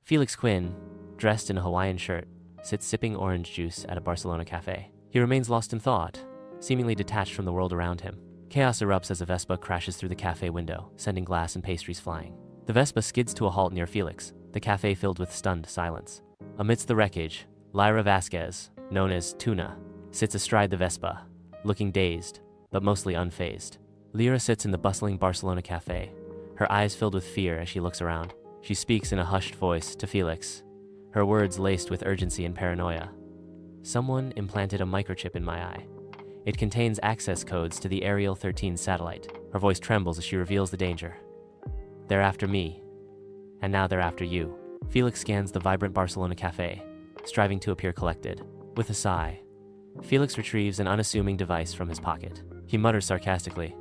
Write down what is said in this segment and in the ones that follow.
Felix Quinn, dressed in a Hawaiian shirt, sits sipping orange juice at a Barcelona cafe. He remains lost in thought, seemingly detached from the world around him. Chaos erupts as a Vespa crashes through the cafe window, sending glass and pastries flying. The Vespa skids to a halt near Felix, the cafe filled with stunned silence. Amidst the wreckage, Lyra Vasquez, known as Tuna, sits astride the Vespa, looking dazed, but mostly unfazed. Lyra sits in the bustling Barcelona cafe, her eyes filled with fear as she looks around. She speaks in a hushed voice to Felix, her words laced with urgency and paranoia. Someone implanted a microchip in my eye. It contains access codes to the Ariel 13 satellite. Her voice trembles as she reveals the danger. They're after me, and now they're after you. Felix scans the vibrant Barcelona cafe, striving to appear collected. With a sigh, Felix retrieves an unassuming device from his pocket. He mutters sarcastically,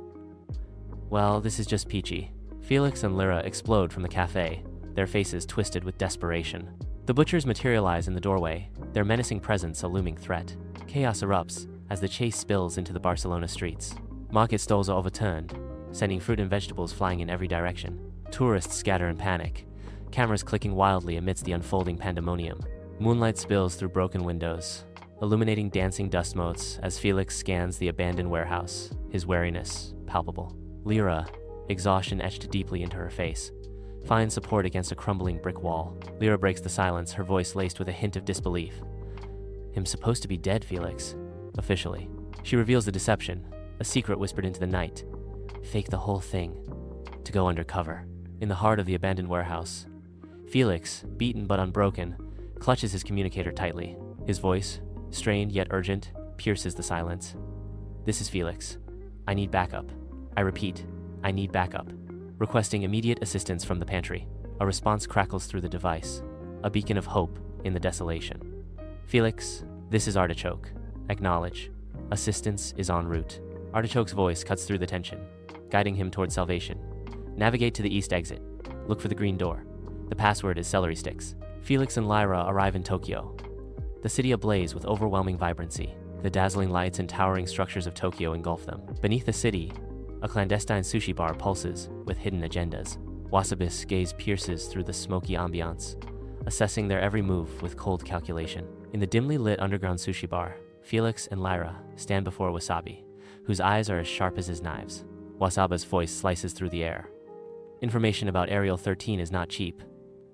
"Well, this is just peachy." Felix and Lyra explode from the cafe, their faces twisted with desperation. The butchers materialize in the doorway, their menacing presence a looming threat. Chaos erupts as the chase spills into the Barcelona streets. Market stalls are overturned, sending fruit and vegetables flying in every direction. Tourists scatter in panic, cameras clicking wildly amidst the unfolding pandemonium. Moonlight spills through broken windows, illuminating dancing dust motes as Felix scans the abandoned warehouse, his wariness palpable. Lyra, exhaustion etched deeply into her face, finds support against a crumbling brick wall. Lyra breaks the silence, her voice laced with a hint of disbelief. "Him supposed to be dead, Felix." Officially. She reveals the deception, a secret whispered into the night. Fake the whole thing, to go undercover. In the heart of the abandoned warehouse, Felix, beaten but unbroken, clutches his communicator tightly. His voice, strained yet urgent, pierces the silence. "This is Felix. I need backup. I repeat, I need backup." Requesting immediate assistance from the pantry. A response crackles through the device, a beacon of hope in the desolation. "Felix, this is Artichoke. Acknowledge. Assistance is en route." Artichoke's voice cuts through the tension, guiding him toward salvation. "Navigate to the east exit. Look for the green door. The password is celery sticks." Felix and Lyra arrive in Tokyo, the city ablaze with overwhelming vibrancy. The dazzling lights and towering structures of Tokyo engulf them. Beneath the city, a clandestine sushi bar pulses with hidden agendas. Wasabi's gaze pierces through the smoky ambiance, assessing their every move with cold calculation. In the dimly lit underground sushi bar, Felix and Lyra stand before Wasabi, whose eyes are as sharp as his knives. Wasabi's voice slices through the air. "Information about Ariel 13 is not cheap.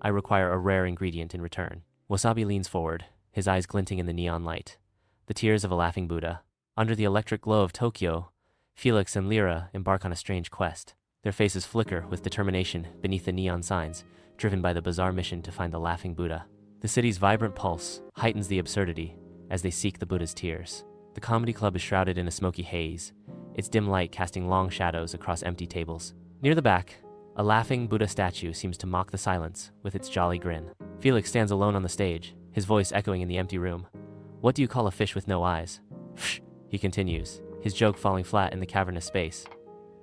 I require a rare ingredient in return." Wasabi leans forward, his eyes glinting in the neon light, the tears of a laughing Buddha. Under the electric glow of Tokyo, Felix and Lyra embark on a strange quest. Their faces flicker with determination beneath the neon signs, driven by the bizarre mission to find the laughing Buddha. The city's vibrant pulse heightens the absurdity as they seek the Buddha's tears. The comedy club is shrouded in a smoky haze, its dim light casting long shadows across empty tables. Near the back, a laughing Buddha statue seems to mock the silence with its jolly grin. Felix stands alone on the stage, his voice echoing in the empty room. "What do you call a fish with no eyes?" "Psh," he continues, his joke falling flat in the cavernous space.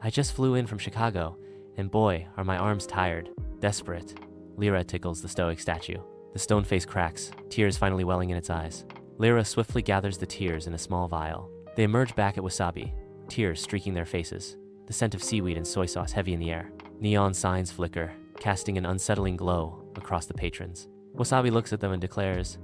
"I just flew in from Chicago, and boy, are my arms tired." Desperate, Lyra tickles the stoic statue. The stone face cracks, tears finally welling in its eyes. Lyra swiftly gathers the tears in a small vial. They emerge back at Wasabi, tears streaking their faces, the scent of seaweed and soy sauce heavy in the air. Neon signs flicker, casting an unsettling glow across the patrons. Wasabi looks at them and declares,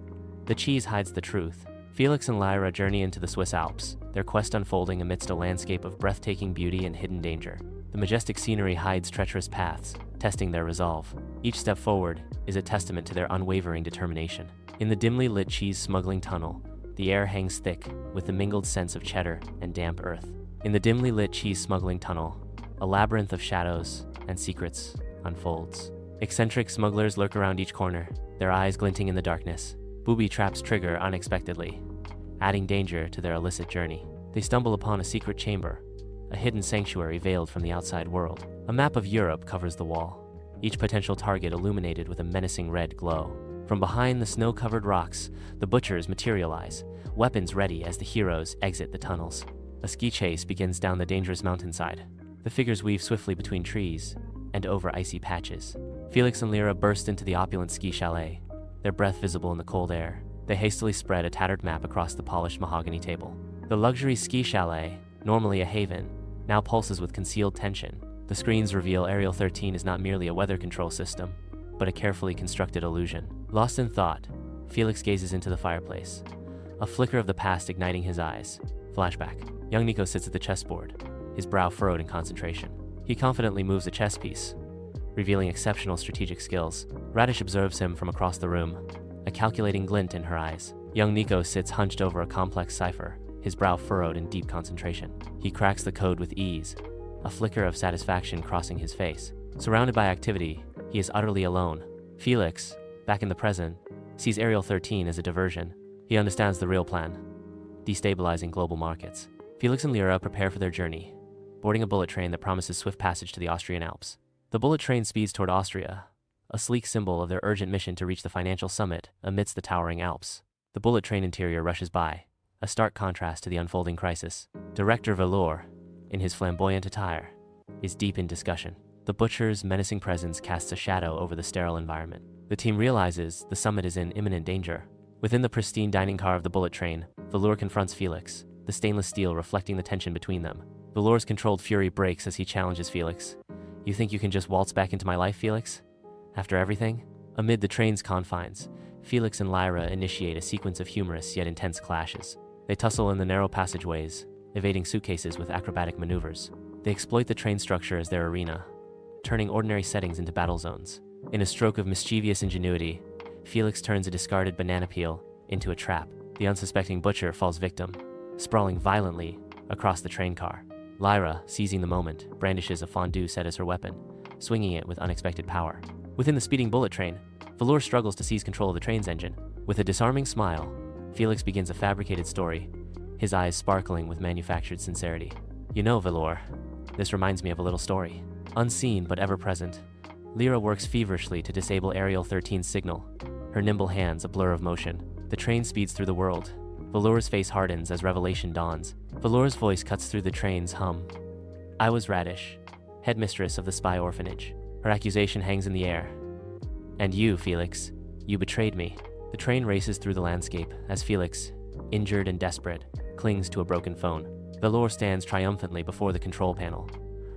"The cheese hides the truth." Felix and Lyra journey into the Swiss Alps, their quest unfolding amidst a landscape of breathtaking beauty and hidden danger. The majestic scenery hides treacherous paths, testing their resolve. Each step forward is a testament to their unwavering determination. In the dimly lit cheese smuggling tunnel, the air hangs thick with the mingled scents of cheddar and damp earth. In the dimly lit cheese smuggling tunnel, a labyrinth of shadows and secrets unfolds. Eccentric smugglers lurk around each corner, their eyes glinting in the darkness. Booby traps trigger unexpectedly, adding danger to their illicit journey. They stumble upon a secret chamber, a hidden sanctuary veiled from the outside world. A map of Europe covers the wall, each potential target illuminated with a menacing red glow. From behind the snow-covered rocks, the butchers materialize, weapons ready as the heroes exit the tunnels. A ski chase begins down the dangerous mountainside. The figures weave swiftly between trees and over icy patches. Felix and Lyra burst into the opulent ski chalet, their breath visible in the cold air. They hastily spread a tattered map across the polished mahogany table. The luxury ski chalet, normally a haven, now pulses with concealed tension. The screens reveal Ariel 13 is not merely a weather control system. but a carefully constructed illusion. Lost in thought, Felix gazes into the fireplace, a flicker of the past igniting his eyes. Flashback. Young Nico sits at the chessboard, his brow furrowed in concentration. He confidently moves a chess piece, revealing exceptional strategic skills. Radish observes him from across the room, a calculating glint in her eyes. Young Nico sits hunched over a complex cipher, his brow furrowed in deep concentration. He cracks the code with ease, a flicker of satisfaction crossing his face. Surrounded by activity, he is utterly alone. Felix, back in the present, sees Ariel 13 as a diversion. He understands the real plan: destabilizing global markets. Felix and Lyra prepare for their journey, boarding a bullet train that promises swift passage to the Austrian Alps. The bullet train speeds toward Austria, a sleek symbol of their urgent mission to reach the financial summit amidst the towering Alps. The bullet train interior rushes by, a stark contrast to the unfolding crisis. Director Velour, in his flamboyant attire, is deep in discussion. The butcher's menacing presence casts a shadow over the sterile environment. The team realizes the summit is in imminent danger. Within the pristine dining car of the bullet train, Velour confronts Felix, the stainless steel reflecting the tension between them. Velour's controlled fury breaks as he challenges Felix. "You think you can just waltz back into my life, Felix? After everything?" Amid the train's confines, Felix and Lyra initiate a sequence of humorous yet intense clashes. They tussle in the narrow passageways, evading suitcases with acrobatic maneuvers. They exploit the train structure as their arena, turning ordinary settings into battle zones. In a stroke of mischievous ingenuity, Felix turns a discarded banana peel into a trap. The unsuspecting butcher falls victim, sprawling violently across the train car. Lyra, seizing the moment, brandishes a fondue set as her weapon, swinging it with unexpected power. Within the speeding bullet train, Velour struggles to seize control of the train's engine. With a disarming smile, Felix begins a fabricated story, his eyes sparkling with manufactured sincerity. "You know, Velour, this reminds me of a little story." Unseen but ever-present, Lyra works feverishly to disable Ariel 13's signal, her nimble hands a blur of motion. The train speeds through the world. Velour's face hardens as revelation dawns. Velour's voice cuts through the train's hum. "I was Radish, headmistress of the spy orphanage." Her accusation hangs in the air. "And you, Felix, you betrayed me." The train races through the landscape as Felix, injured and desperate, clings to a broken phone. Velour stands triumphantly before the control panel,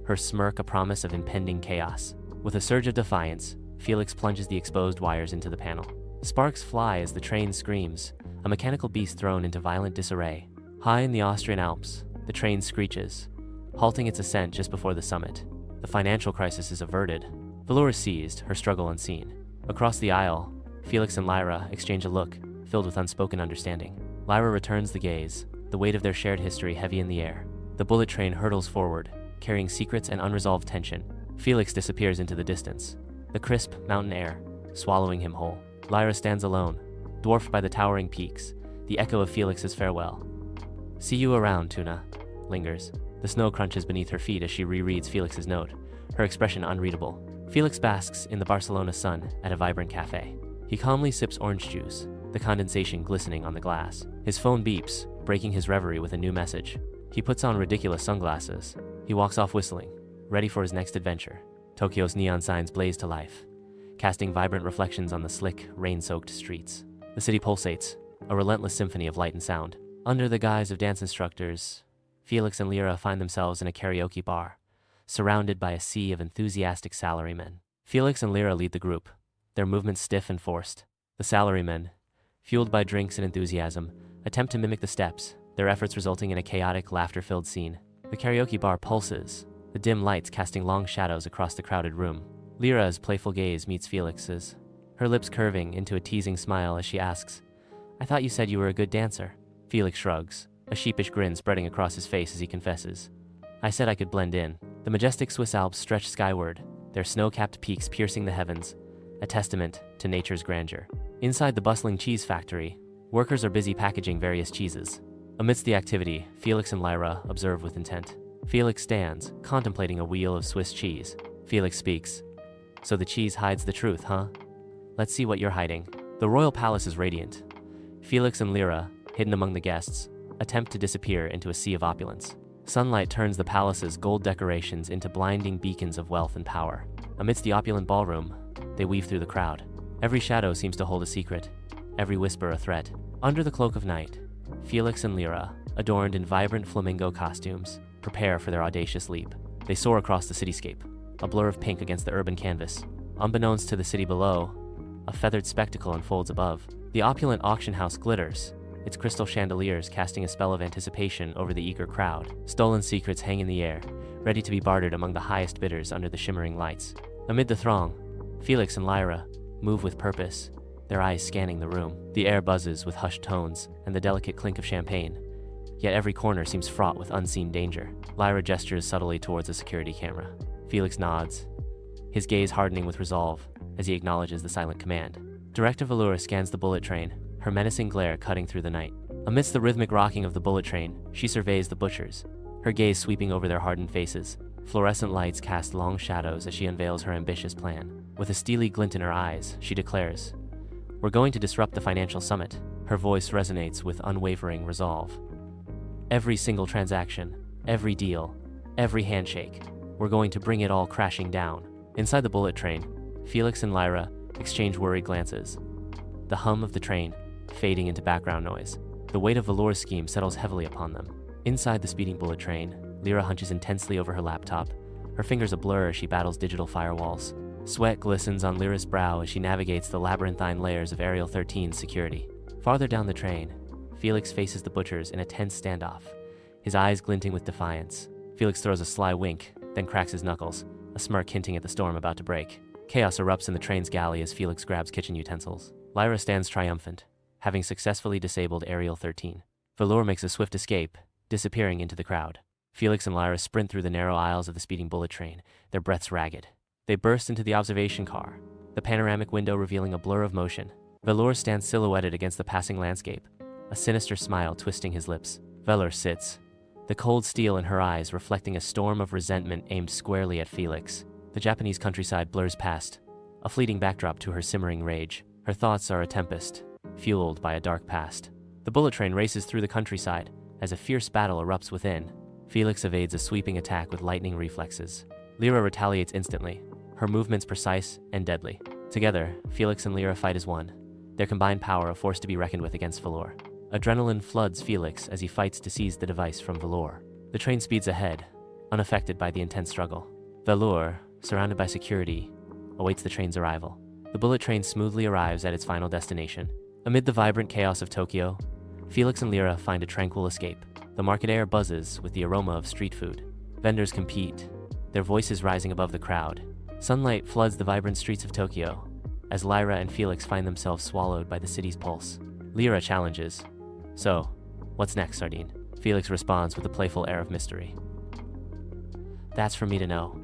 her smirk a promise of impending chaos. With a surge of defiance, Felix plunges the exposed wires into the panel. Sparks fly as the train screams, a mechanical beast thrown into violent disarray. High in the Austrian Alps, the train screeches, halting its ascent just before the summit. The financial crisis is averted. Velour is seized, her struggle unseen. Across the aisle, Felix and Lyra exchange a look, filled with unspoken understanding. Lyra returns the gaze, the weight of their shared history heavy in the air. The bullet train hurtles forward, carrying secrets and unresolved tension. Felix disappears into the distance, the crisp mountain air swallowing him whole. Lyra stands alone, dwarfed by the towering peaks, the echo of Felix's farewell. "See you around, Tuna," lingers. The snow crunches beneath her feet as she rereads Felix's note, her expression unreadable. Felix basks in the Barcelona sun at a vibrant cafe. He calmly sips orange juice, the condensation glistening on the glass. His phone beeps, breaking his reverie with a new message. He puts on ridiculous sunglasses. He walks off whistling, ready for his next adventure. Tokyo's neon signs blaze to life, casting vibrant reflections on the slick, rain-soaked streets. The city pulsates, a relentless symphony of light and sound. Under the guise of dance instructors, Felix and Lyra find themselves in a karaoke bar, surrounded by a sea of enthusiastic salarymen. Felix and Lyra lead the group, their movements stiff and forced. The salarymen, fueled by drinks and enthusiasm, attempt to mimic the steps, their efforts resulting in a chaotic, laughter-filled scene. The karaoke bar pulses, the dim lights casting long shadows across the crowded room. Lyra's playful gaze meets Felix's, her lips curving into a teasing smile as she asks, "I thought you said you were a good dancer." Felix shrugs, a sheepish grin spreading across his face as he confesses, "I said I could blend in." The majestic Swiss Alps stretch skyward, their snow-capped peaks piercing the heavens, a testament to nature's grandeur. Inside the bustling cheese factory, workers are busy packaging various cheeses. Amidst the activity, Felix and Lyra observe with intent. Felix stands, contemplating a wheel of Swiss cheese. Felix speaks, "So the cheese hides the truth, huh? Let's see what you're hiding." The royal palace is radiant. Felix and Lyra, hidden among the guests, attempt to disappear into a sea of opulence. Sunlight turns the palace's gold decorations into blinding beacons of wealth and power. Amidst the opulent ballroom, they weave through the crowd. Every shadow seems to hold a secret, every whisper a threat. Under the cloak of night, Felix and Lyra, adorned in vibrant flamingo costumes, prepare for their audacious leap. They soar across the cityscape, a blur of pink against the urban canvas, Unbeknownst to the city below, a feathered spectacle unfolds above. The opulent auction house glitters, its crystal chandeliers casting a spell of anticipation over the eager crowd. Stolen secrets hang in the air, ready to be bartered among the highest bidders under the shimmering lights. Amid the throng, Felix and Lyra move with purpose, their eyes scanning the room. The air buzzes with hushed tones and the delicate clink of champagne, yet every corner seems fraught with unseen danger. Lyra gestures subtly towards a security camera. Felix nods, his gaze hardening with resolve as he acknowledges the silent command. Director Velour scans the bullet train, her menacing glare cutting through the night. Amidst the rhythmic rocking of the bullet train, she surveys the butchers, her gaze sweeping over their hardened faces. Fluorescent lights cast long shadows as she unveils her ambitious plan. With a steely glint in her eyes, she declares, "We're going to disrupt the financial summit." Her voice resonates with unwavering resolve. Every single transaction, every deal, every handshake, we're going to bring it all crashing down. Inside the bullet train, Felix and Lyra exchange worried glances, the hum of the train fading into background noise. The weight of Velour's scheme settles heavily upon them. Inside the speeding bullet train, Lyra hunches intensely over her laptop, her fingers a blur as she battles digital firewalls. Sweat glistens on Lyra's brow as she navigates the labyrinthine layers of Ariel 13's security. Farther down the train, Felix faces the butchers in a tense standoff, his eyes glinting with defiance. Felix throws a sly wink, then cracks his knuckles, a smirk hinting at the storm about to break. Chaos erupts in the train's galley as Felix grabs kitchen utensils. Lyra stands triumphant, having successfully disabled Ariel 13. Velour makes a swift escape, disappearing into the crowd. Felix and Lyra sprint through the narrow aisles of the speeding bullet train, their breaths ragged. They burst into the observation car, the panoramic window revealing a blur of motion. Velour stands silhouetted against the passing landscape, a sinister smile twisting his lips. Velour sits, the cold steel in her eyes reflecting a storm of resentment aimed squarely at Felix. The Japanese countryside blurs past, a fleeting backdrop to her simmering rage. Her thoughts are a tempest, fueled by a dark past. The bullet train races through the countryside as a fierce battle erupts within. Felix evades a sweeping attack with lightning reflexes. Lyra retaliates instantly, her movements precise and deadly. Together, Felix and Lyra fight as one, their combined power a force to be reckoned with against Velour. Adrenaline floods Felix as he fights to seize the device from Velour. The train speeds ahead, unaffected by the intense struggle. Velour, surrounded by security, awaits the train's arrival. The bullet train smoothly arrives at its final destination. Amid the vibrant chaos of Tokyo, Felix and Lyra find a tranquil escape. The market air buzzes with the aroma of street food. Vendors compete, their voices rising above the crowd. Sunlight floods the vibrant streets of Tokyo as Lyra and Felix find themselves swallowed by the city's pulse. Lyra challenges, "So, what's next, Sardine?" Felix responds with a playful air of mystery. "That's for me to know,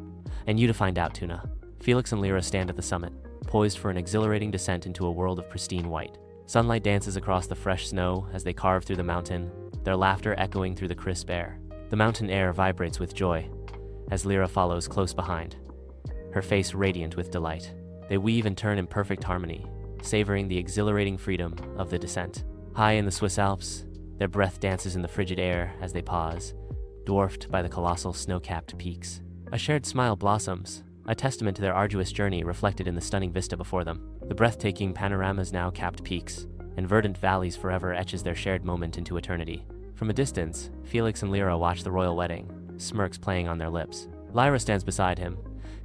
and you to find out, Tuna." Felix and Lyra stand at the summit, poised for an exhilarating descent into a world of pristine white. Sunlight dances across the fresh snow as they carve through the mountain, their laughter echoing through the crisp air. The mountain air vibrates with joy as Lyra follows close behind, her face radiant with delight. They weave and turn in perfect harmony, savoring the exhilarating freedom of the descent. High in the Swiss Alps, their breath dances in the frigid air as they pause, dwarfed by the colossal snow-capped peaks. A shared smile blossoms, a testament to their arduous journey reflected in the stunning vista before them. The breathtaking panoramas now capped peaks, and verdant valleys forever etches their shared moment into eternity. From a distance, Felix and Lyra watch the royal wedding, smirks playing on their lips. Lyra stands beside him,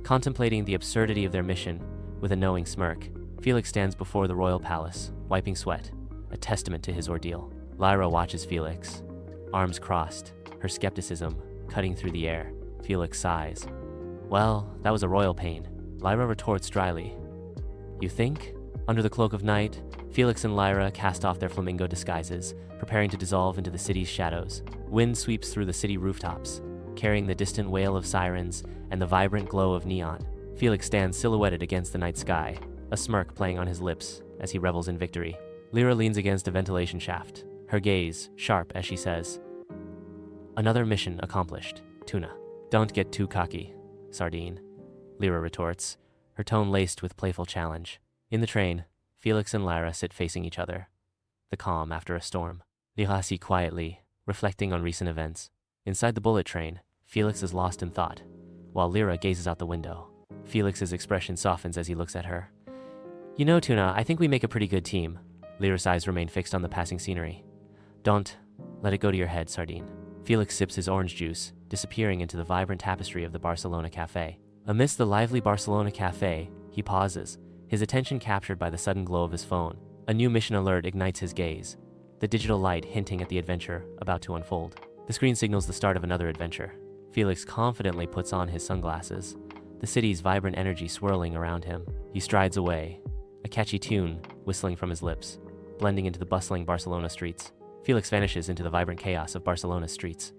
contemplating the absurdity of their mission with a knowing smirk. Felix stands before the royal palace, wiping sweat, a testament to his ordeal. Lyra watches Felix, arms crossed, her skepticism cutting through the air. Felix sighs. "Well, that was a royal pain." Lyra retorts dryly. "You think?" Under the cloak of night, Felix and Lyra cast off their flamingo disguises, preparing to dissolve into the city's shadows. Wind sweeps through the city rooftops, carrying the distant wail of sirens and the vibrant glow of neon. Felix stands silhouetted against the night sky, a smirk playing on his lips as he revels in victory. Lyra leans against a ventilation shaft, her gaze sharp as she says, "Another mission accomplished, Tuna." "Don't get too cocky, Sardine," Lyra retorts, her tone laced with playful challenge. In the train, Felix and Lyra sit facing each other, the calm after a storm. Lyra sits quietly, reflecting on recent events. Inside the bullet train, Felix is lost in thought, while Lyra gazes out the window. Felix's expression softens as he looks at her. "You know, Tuna, I think we make a pretty good team." Lyra's eyes remain fixed on the passing scenery. "Don't let it go to your head, Sardine." Felix sips his orange juice, disappearing into the vibrant tapestry of the Barcelona Café. Amidst the lively Barcelona Café, He pauses, his attention captured by the sudden glow of his phone. A new mission alert ignites his gaze, the digital light hinting at the adventure about to unfold. The screen signals the start of another adventure. Felix confidently puts on his sunglasses, the city's vibrant energy swirling around him. He strides away, a catchy tune whistling from his lips, blending into the bustling Barcelona streets. Felix vanishes into the vibrant chaos of Barcelona's streets.